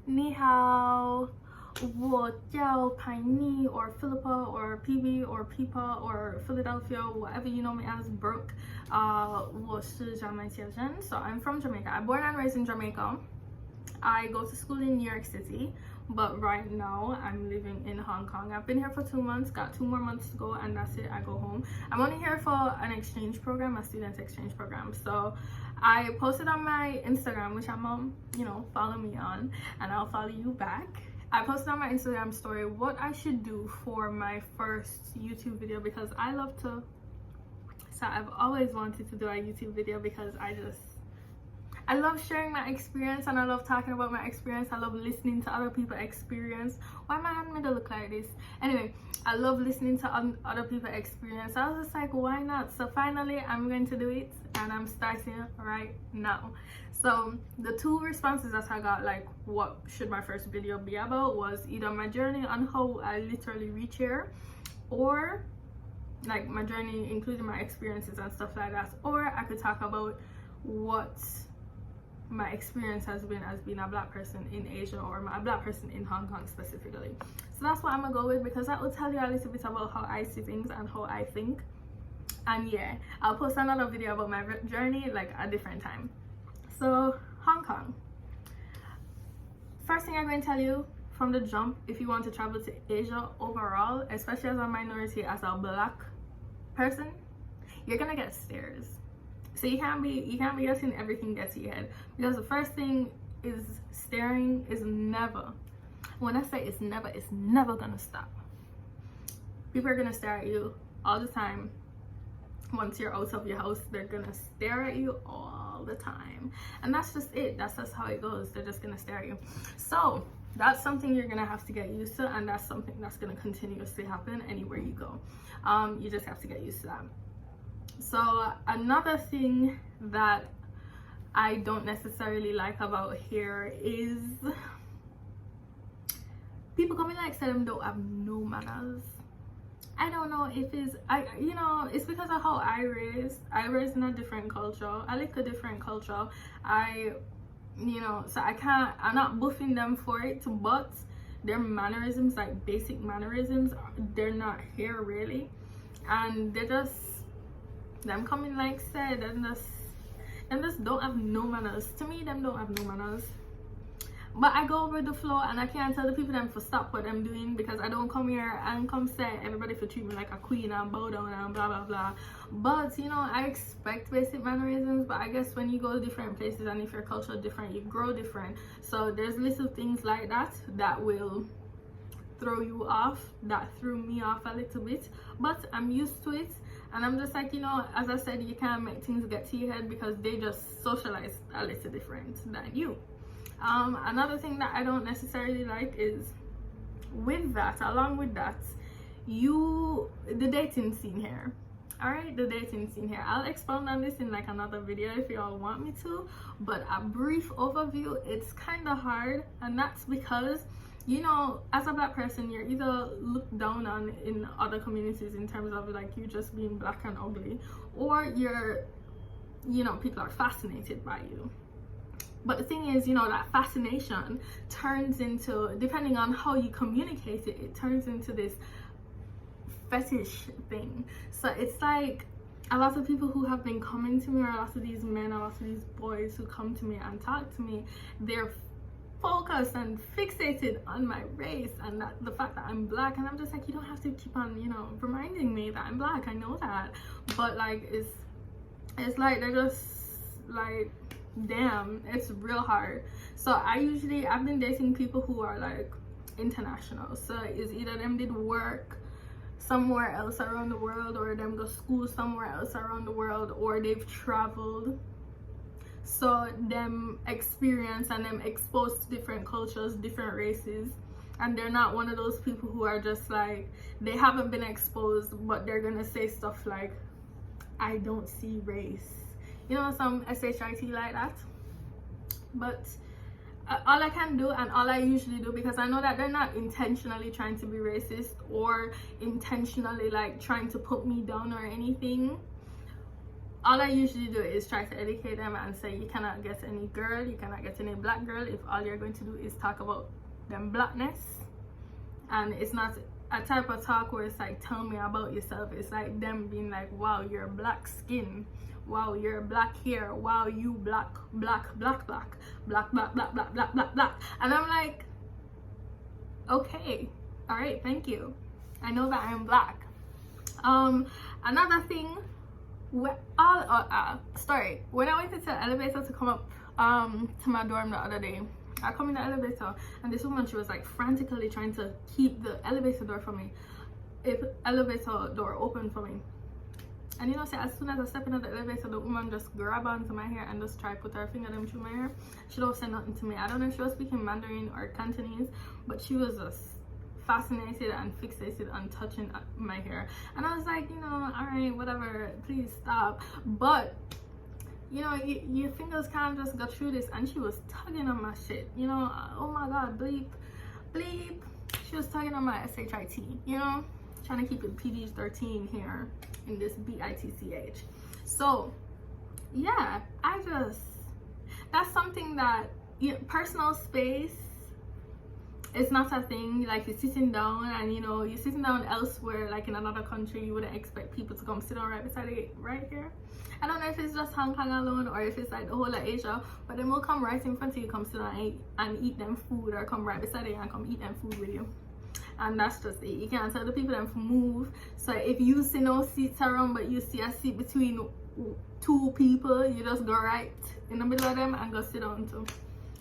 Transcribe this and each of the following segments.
Ni hao, wo jiao pai ni, or Philippa, or PB, or Pipa, or Philadelphia, whatever you know me as, Brooke. 我是张麦先生. So I'm from Jamaica. I'm born and raised in Jamaica. I go to school in New York City, but right now I'm living in Hong Kong. I've been here for 2 months, got 2 more months to go, and that's it. I go home. I'm only here for an exchange program, a student exchange program. So I posted on my Instagram, which I'm follow me on, and I'll follow you back. I posted on my Instagram story what I should do for my first YouTube video, because I've always wanted to do a YouTube video, because I love sharing my experience, and I love talking about my experience. I love listening to other people's experience. Why my hand made it look like this? Anyway, I love listening to other people's experience. I was just like, why not? So finally, I'm going to do it, and I'm starting right now. So the 2 responses that I got, like what should my first video be about, was either my journey on how I literally reach here, or like my journey including my experiences and stuff like that, or I could talk about what my experience has been as being a black person in Asia, or a black person in Hong Kong specifically. So that's what I'm gonna go with, because that will tell you a little bit about how I see things and how I think. And yeah, I'll post another video about my journey like a different time. So Hong Kong, first thing I'm going to tell you from the jump, if you want to travel to Asia overall, especially as a minority, as a black person, you're gonna get stares. So you can't be getting everything get to your head, because the first thing is staring is never, when I say it's never gonna stop. People are gonna stare at you all the time. Once you're out of your house, they're gonna stare at you all the time, and that's just it. That's just how it goes. They're just gonna stare at you. So that's something you're gonna have to get used to, and that's something that's gonna continuously happen anywhere you go. You just have to get used to that. So another thing that I don't necessarily like about here is people coming like say them don't have no manners. I don't know if it's because of how I raised in a different culture. I like a different culture. So I'm not buffing them for it, but their mannerisms, like basic mannerisms, they're not here really, and them coming like said, and just don't have no manners. To me, them don't have no manners. But I go with the flow, and I can't tell the people them to stop what I'm doing, because I don't come here and come say everybody for treat me like a queen and bow down and blah blah blah. But I expect basic mannerisms, but I guess when you go to different places, and if your culture is different, you grow different. So there's little things like that will throw you off. That threw me off a little bit, but I'm used to it. And I'm just like, as I said, you can't make things get to your head, because they just socialize a little different than you. Another thing that I don't necessarily like is, along with that, the dating scene here. Alright, the dating scene here. I'll expound on this in like another video if y'all want me to, but a brief overview, it's kind of hard, and that's because as a black person, you're either looked down on in other communities in terms of like you just being black and ugly, or people are fascinated by you. But the thing is, that fascination turns into, depending on how you communicate it, it turns into this fetish thing. So it's like a lot of people who have been coming to me, or a lot of these men, a lot of these boys who come to me and talk to me, they're focused and fixated on my race and the fact that I'm black, and I'm just like, you don't have to keep on reminding me that I'm black. I know that, but like it's like they're just like, damn, it's real hard. So I've been dating people who are like international, so it's either them did work somewhere else around the world, or them go school somewhere else around the world, or they've traveled. So them experience and them exposed to different cultures, different races, and they're not one of those people who are just like, they haven't been exposed, but they're gonna say stuff like, I don't see race, some shit like that. But all I can do, and all I usually do, because I know that they're not intentionally trying to be racist or intentionally like trying to put me down or anything, all I usually do is try to educate them and say, you cannot get any girl, you cannot get any black girl if all you're going to do is talk about them blackness. And it's not a type of talk where it's like, tell me about yourself. It's like them being like, wow, you're black skin, wow, you're black hair, wow, you black, black, black, black, black, black, black, black, black, black, black. And I'm like, okay, all right, thank you, I know that I'm black. Another thing, when I went into the elevator to come up to my dorm the other day, I come in the elevator and this woman, she was like frantically trying to keep the elevator door open for me. And you know, say as soon as I step into the elevator, the woman just grab onto my hair and just try put her finger them through my hair. She don't say nothing to me. I don't know if she was speaking Mandarin or Cantonese, but she was just fascinated and fixated on touching my hair. And I was like, you know, all right, whatever, please stop. But you know, your fingers can't just go through this. And she was tugging on my shit, you know. Oh my god, bleep, bleep. She was tugging on my shit, you know, trying to keep it PG-13 here in this BITCH. So yeah, that's something that, personal space is not a thing. Like, you're sitting down and, you know, you're sitting down elsewhere, like in another country, you wouldn't expect people to come sit down right beside it right here. I don't know if it's just Hong Kong alone or if it's like the whole of Asia, but then we'll come right in front of you, come sit down and eat them food, or come right beside you and come eat them food with you. And that's just it. You can't tell the people them to move. So if you see no seats around but you see a seat between two people, you just go right in the middle of them and go sit down too.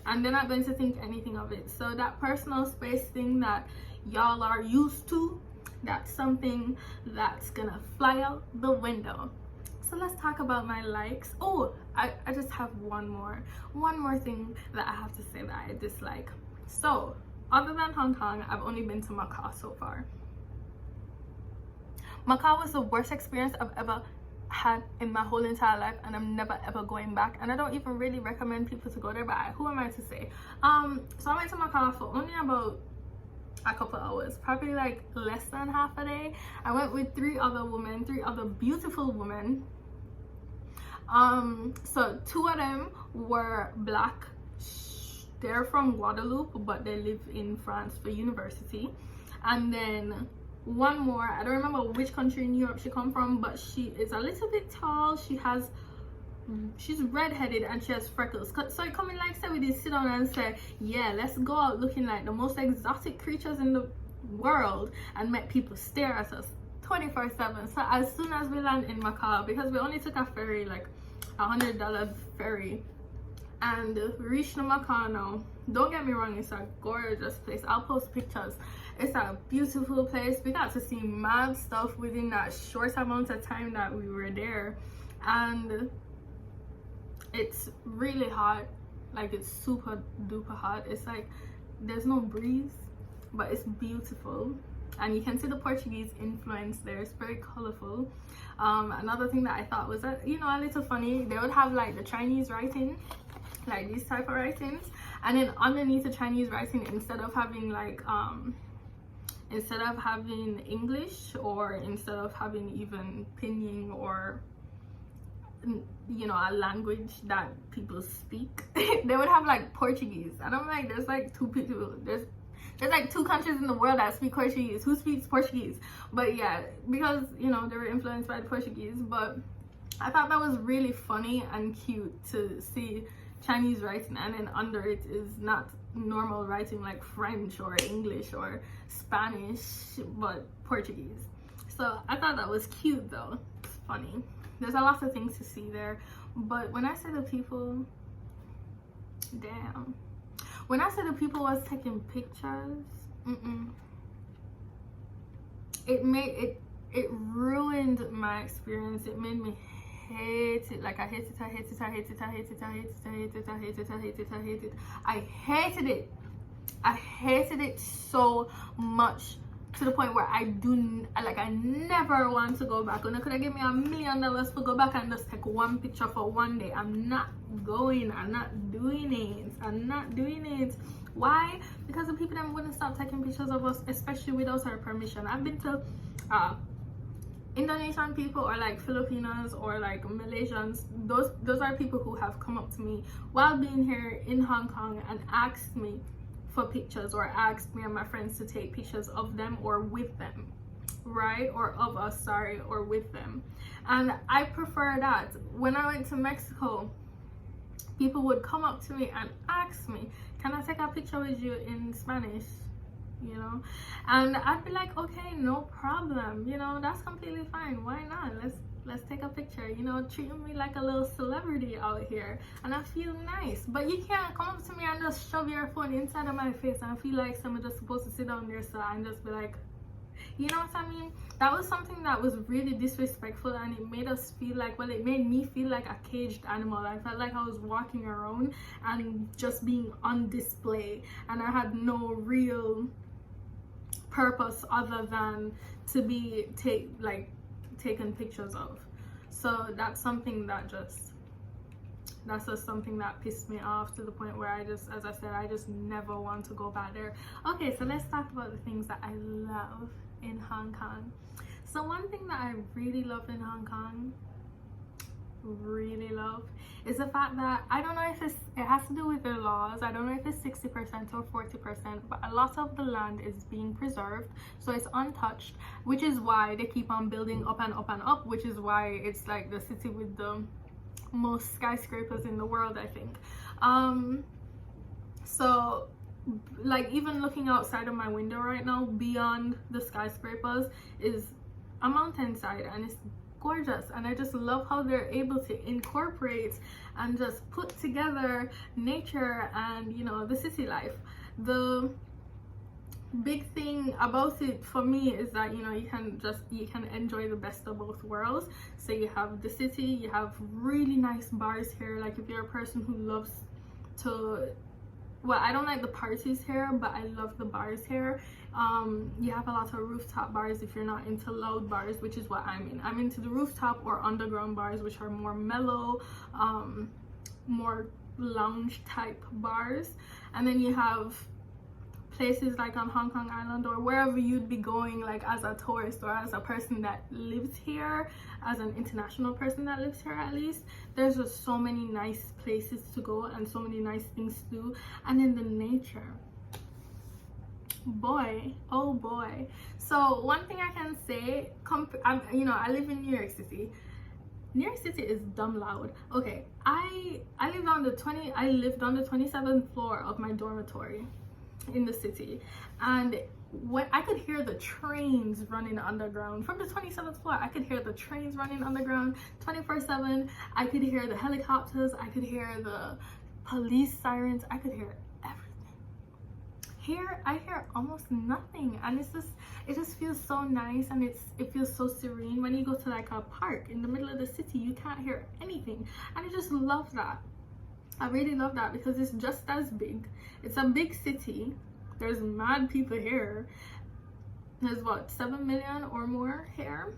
And they're not going to think anything of it. So that personal space thing that y'all are used to, that's something that's gonna fly out the window. So let's talk about my likes. Oh, I just have one more thing that I have to say that I dislike. So other than Hong Kong, I've only been to Macau so far. Macau was the worst experience I've ever had in my whole entire life, and I'm never ever going back. And I don't even really recommend people to go there, but who am I to say? So I went to Macau for only about a couple hours, probably like less than half a day. I went with three other beautiful women. So two of them were black. They're from Guadeloupe, but they live in France for university. And then one more, I don't remember which country in Europe she come from, but she is a little bit tall. She's redheaded and she has freckles. So I come in like, say we did sit down and say, yeah, let's go out looking like the most exotic creatures in the world and make people stare at us 24/7. So as soon as we land in Macau, because we only took a ferry, like $100 ferry, and reached Macau now. Don't get me wrong, it's a gorgeous place. I'll post pictures. It's a beautiful place. We got to see mad stuff within that short amount of time that we were there, and it's really hot. Like, it's super duper hot. It's like there's no breeze, but it's beautiful, and you can see the Portuguese influence there. It's very colorful. Another thing that I thought was that, you know, a little funny, they would have like the Chinese writing, like these type of writings, and then underneath the Chinese writing, instead of having like instead of having English, or instead of having even pinyin, or, you know, a language that people speak, they would have like Portuguese. And I'm like, there's like there's like two countries in the world that speak Portuguese. Who speaks Portuguese? But yeah, because, you know, they were influenced by the Portuguese. But I thought that was really funny and cute to see Chinese writing, and then under it is not normal writing like French or English or Spanish, but Portuguese. So I thought that was cute though. It's funny. There's a lot of things to see there. But when I say the people, damn. When I said the people was taking pictures, it ruined my experience. It made me hate it. Like, I hated it so much, to the point where I never want to go back. And they could have given me $1 million to go back and just take one picture for one day. I'm not going. I'm not doing it. Why? Because the people that wouldn't stop taking pictures of us, especially without our permission. I've been to Indonesian people or like Filipinos or like Malaysians, those are people who have come up to me while being here in Hong Kong and asked me for pictures, or asked me and my friends to take pictures of them or with them, right? Or of us, sorry, or with them. And I prefer that. When I went to Mexico, people would come up to me and ask me, can I take a picture with you in Spanish? You know, and I'd be like, okay, no problem, you know, that's completely fine, why not, let's take a picture, you know, treating me like a little celebrity out here, and I feel nice. But you can't come up to me and just shove your phone inside of my face, and I feel like someone just supposed to sit down there so and just be like, you know what I mean? That was something that was really disrespectful, and it made us feel like, well, it made me feel like a caged animal. I felt like I was walking around and just being on display, and I had no real purpose other than to be taken pictures of. So that's something that just something that pissed me off to the point where I just, as I said, I just never want to go back there. Okay, so let's talk about the things that I love in Hong Kong. So one thing that I really love in Hong Kong, really love, is the fact that, I don't know if it has to do with their laws, I don't know if it's 60% or 40%, but a lot of the land is being preserved, so it's untouched, which is why they keep on building up and up and up, which is why it's like the city with the most skyscrapers in the world, I think. So like, even looking outside of my window right now, beyond the skyscrapers is a mountainside, and it's gorgeous, and I just love how they're able to incorporate and just put together nature and, you know, the city life. The big thing about it for me is that, you know, you can enjoy the best of both worlds. So you have the city, you have really nice bars here. Like, if you're a person who loves to, well, I don't like the parties here, but I love the bars here. You have a lot of rooftop bars if you're not into loud bars, which is what I'm in. I'm into the rooftop or underground bars, which are more mellow, more lounge type bars. And then you have places like on Hong Kong Island or wherever you'd be going, like as a tourist or as a person that lives here, as an international person that lives here at least. There's just so many nice places to go and so many nice things to do. And then the nature, boy, oh boy. So one thing I can say, you know, I live in New York City. New York City is dumb loud. Okay, I lived on the 27th floor of my dormitory in the city, and when I could hear the trains running underground from the 27th floor, I could hear the trains running underground 24/7. I could hear the helicopters, I could hear the police sirens, I could hear everything. Here I hear almost nothing, and it just feels so nice, and it feels so serene. When you go to like a park in the middle of the city, you can't hear anything, and I just love that. I really love that because it's just as big. It's a big city. There's mad people here. There's what, 7 million or more here,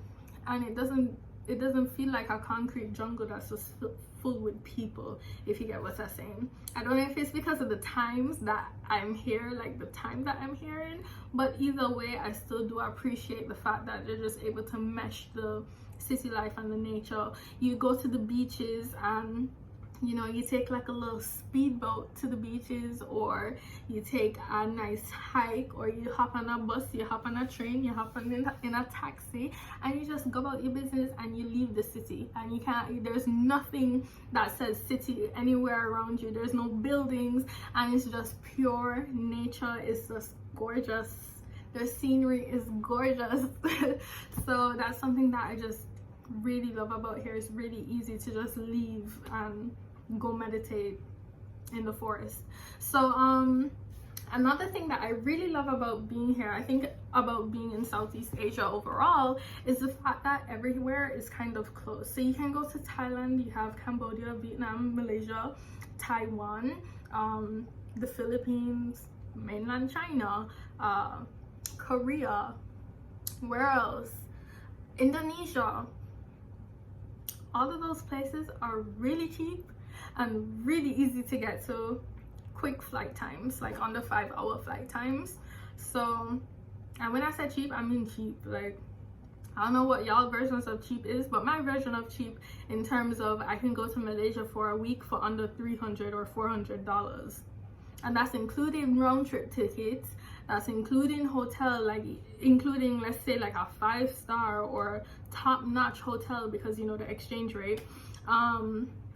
and it doesn't feel like a concrete jungle that's just full with people, if you get what I'm saying. I don't know if it's because of the times that I'm here, like the time that I'm here in, but either way, I still do appreciate the fact that they're just able to mesh the city life and the nature. You go to the beaches and, you know, you take like a little speedboat to the beaches, or you take a nice hike, or you hop on a bus, you hop on a train, you hop on in a taxi, and you just go about your business and you leave the city. And there's nothing that says city anywhere around you. There's no buildings, and it's just pure nature. It's just gorgeous. The scenery is gorgeous. So that's something that I just really love about here. It's really easy to just leave and go meditate in the forest. So another thing that I really love about being here, I think about being in Southeast Asia overall, is the fact that everywhere is kind of close. So you can go to Thailand, you have Cambodia, Vietnam, Malaysia, Taiwan, the Philippines, mainland China, Korea, where else? Indonesia. All of those places are really cheap and really easy to get to. Quick flight times, like under 5-hour flight times. So, and when I say cheap, I mean cheap. Like I don't know what y'all versions of cheap is, but my version of cheap in terms of I can go to Malaysia for a week for under $300 or $400. And that's including round trip tickets, that's including hotel, like including, let's say, like a 5-star or top-notch hotel, because you know the exchange rate.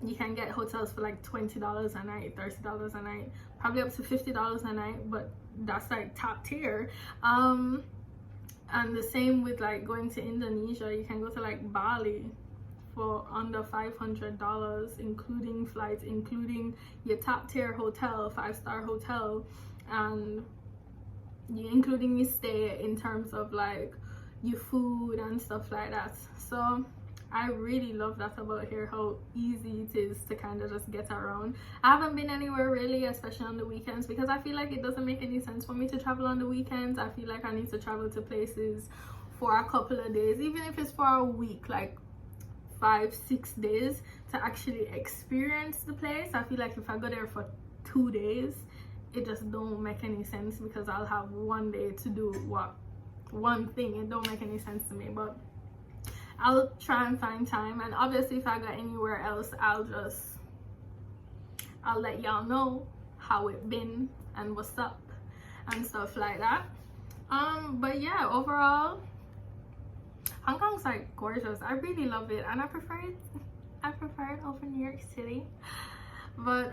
You can get hotels for like $20 a night, $30 a night, probably up to $50 a night, but that's like top tier. And the same with like going to Indonesia. You can go to like Bali for under $500, including flights, including your top tier hotel, 5-star hotel, and including your stay in terms of like your food and stuff like that. So I really love that about here, how easy it is to kind of just get around. I haven't been anywhere really, especially on the weekends, because I feel like it doesn't make any sense for me to travel on the weekends. I feel like I need to travel to places for a couple of days, even if it's for a week, like 5-6 days, to actually experience the place. I feel like if I go there for 2 days, it just don't make any sense, because I'll have 1 day to do one thing. It don't make any sense to me, but I'll try and find time. And obviously if I go anywhere else, I'll let y'all know how it been and what's up and stuff like that. But yeah, overall Hong Kong's like gorgeous. I really love it, and I prefer it over New York City. But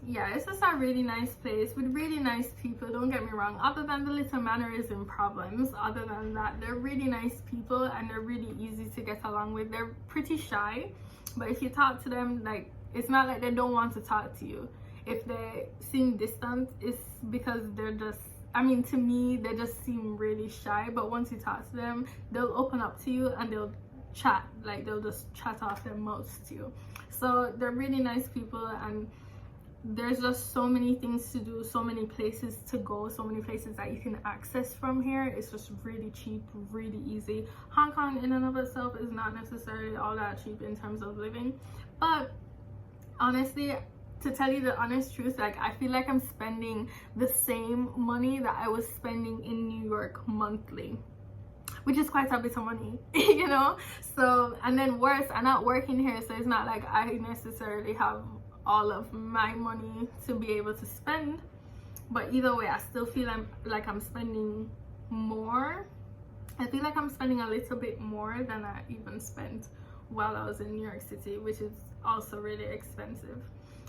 yeah, it's just a really nice place with really nice people, don't get me wrong. Other than the little mannerism problems, other than that, they're really nice people and they're really easy to get along with. They're pretty shy, but if you talk to them, like, it's not like they don't want to talk to you. If they seem distant, it's because they're just, I mean, to me, they just seem really shy. But once you talk to them, they'll open up to you and they'll chat, like they'll just chat off their mouths to you. So they're really nice people, and there's just so many things to do, so many places to go, so many places that you can access from here. It's just really cheap, really easy. Hong Kong in and of itself is not necessarily all that cheap in terms of living, but honestly, to tell you the honest truth, like, I feel like I'm spending the same money that I was spending in New York monthly, which is quite a bit of money, you know. So, and then worse, I'm not working here, so it's not like I necessarily have all of my money to be able to spend. But either way, I still feel like I'm spending more. I feel like I'm spending a little bit more than I even spent while I was in New York City, which is also really expensive.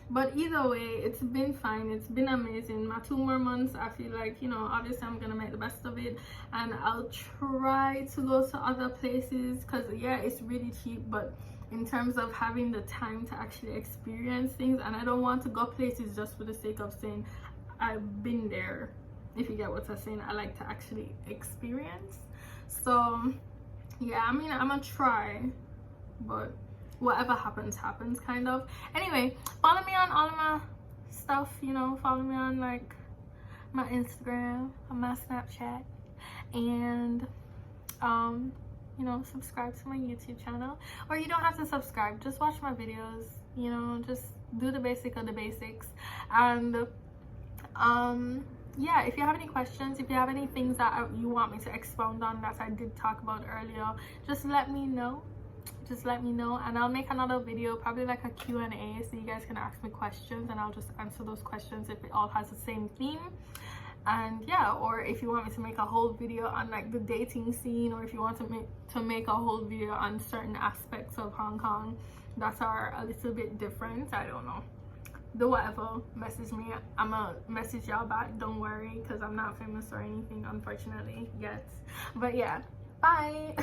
But either way, it's been fine, it's been amazing. My 2 more months, I feel like, you know, obviously I'm gonna make the best of it, and I'll try to go to other places, because yeah, it's really cheap, but in terms of having the time to actually experience things, and I don't want to go places just for the sake of saying I've been there, if you get what I'm saying. I like to actually experience. So yeah, I mean, I'm gonna try, but whatever happens happens, kind of. Anyway, follow me on all of my stuff, you know. Follow me on like my Instagram, on my Snapchat, and you know, subscribe to my YouTube channel. Or you don't have to subscribe, just watch my videos, you know, just do the basic of the basics. And yeah, if you have any questions, if you have any things that you want me to expound on that I did talk about earlier, just let me know. Just let me know, and I'll make another video, probably like a Q&A, so you guys can ask me questions and I'll just answer those questions if it all has the same theme. And yeah, or if you want me to make a whole video on like the dating scene, or if you want to make a whole video on certain aspects of Hong Kong that are a little bit different, I don't know, do whatever, message me. I'ma message y'all back, don't worry, because I'm not famous or anything, unfortunately, yet. But yeah, bye.